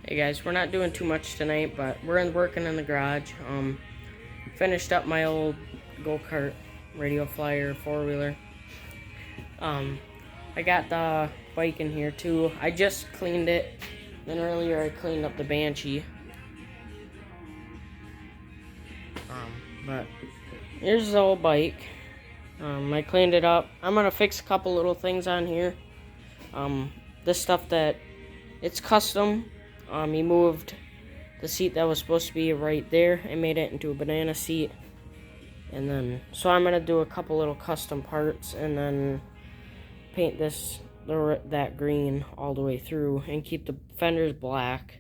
Hey guys, we're not doing too much tonight, but we're working in the garage. Finished up my old go-kart radio flyer 4-wheeler. I got the bike in here too. I just cleaned it. Then earlier I cleaned up the Banshee. But here's the old bike. I cleaned it up. I'm gonna fix a couple little things on here. This stuff that it's custom. He moved the seat that was supposed to be right there and made it into a banana seat. And then, so I'm gonna do a couple little custom parts and then paint that green all the way through and keep the fenders black.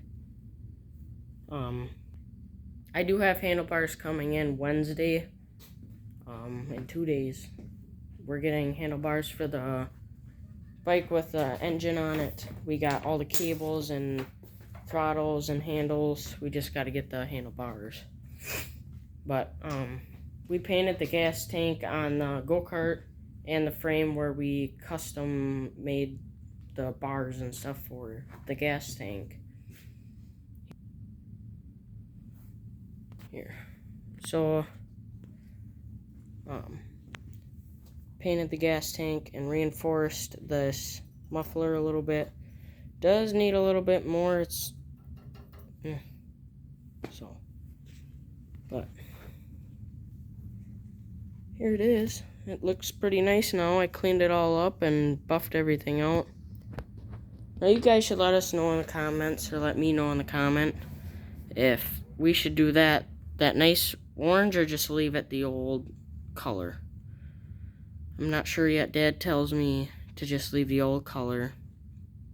I do have handlebars coming in Wednesday. In 2 days, we're getting handlebars for the bike with the engine on it. We got all the cables and throttles and handles. We just got to get the handlebars. But we painted the gas tank on the go-kart and the frame where we custom made the bars and stuff for the gas tank. Here. So painted the gas tank and reinforced this muffler a little bit. Does need a little bit more. It's but here it is. It looks pretty nice now. I cleaned it all up and buffed everything out. Now you guys should let us know in the comments, or let me know in the comment, if we should do that nice orange or just leave it the old color. I'm not sure yet. Dad tells me to just leave the old color,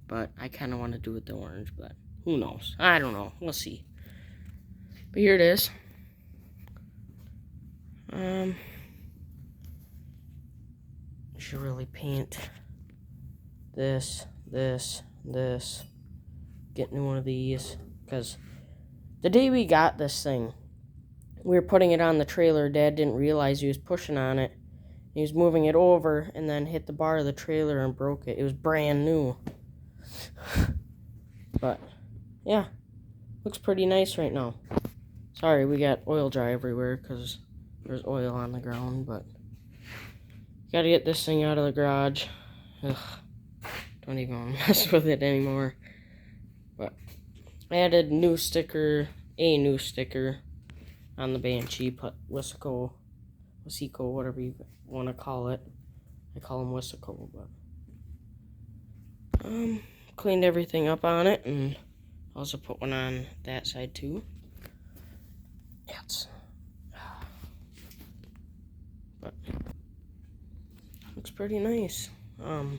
but I kind of want to do it the orange, but who knows? I don't know. We'll see. But here it is. Should really paint this, get new one of these, because the day we got this thing, we were putting it on the trailer. Dad didn't realize he was pushing on it. He was moving it over and then hit the bar of the trailer and broke it. It was brand new. But yeah, looks pretty nice right now. Sorry, we got oil dry everywhere because there's oil on the ground, but gotta get this thing out of the garage. Ugh, don't even want to mess with it anymore. But I added a new sticker on the Banshee, put Wisico, whatever you want to call it. I call him Wisico, but cleaned everything up on it and also put one on that side too. Yes. But looks pretty nice. I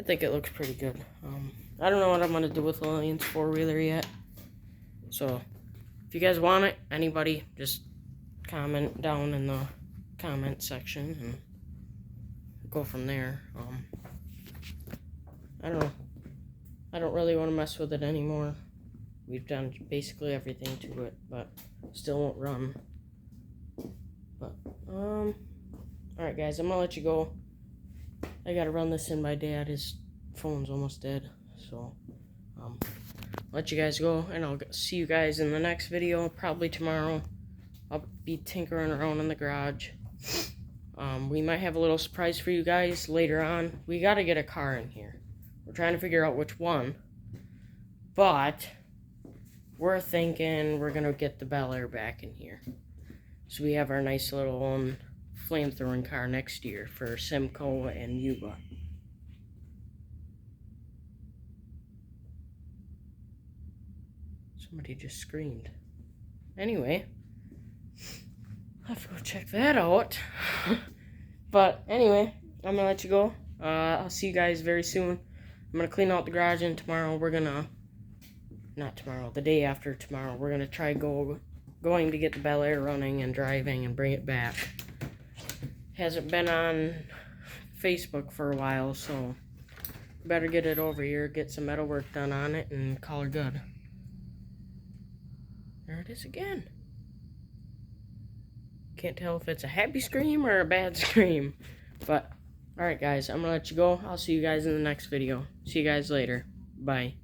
think it looks pretty good. I don't know what I'm gonna do with Lillian's 4-wheeler yet. So if you guys want it, anybody, just comment down in the comment section and go from there. I don't know. I don't really want to mess with it anymore. We've done basically everything to it, but still won't run. But alright guys, I'm gonna let you go. I gotta run this in my dad. His phone's almost dead. So let you guys go, and I'll see you guys in the next video, probably tomorrow. I'll be tinkering around in the garage. We might have a little surprise for you guys later on. We gotta get a car in here. We're trying to figure out which one, but we're thinking we're gonna get the Belair back in here, so we have our nice little own flamethrowing car next year for Simcoe and Yuba. Somebody just screamed. Anyway, I'll have to go check that out. But anyway, I'm gonna let you go. I'll see you guys very soon. I'm gonna clean out the garage, and tomorrow we're gonna, not tomorrow, the day after tomorrow, we're gonna try going to get the Belair running and driving and bring it back. Hasn't been on Facebook for a while, so better get it over here, get some metal work done on it, and call her good. There it is again. Can't tell if it's a happy scream or a bad scream, but Alright guys, I'm gonna let you go. I'll see you guys in the next video. See you guys later. Bye.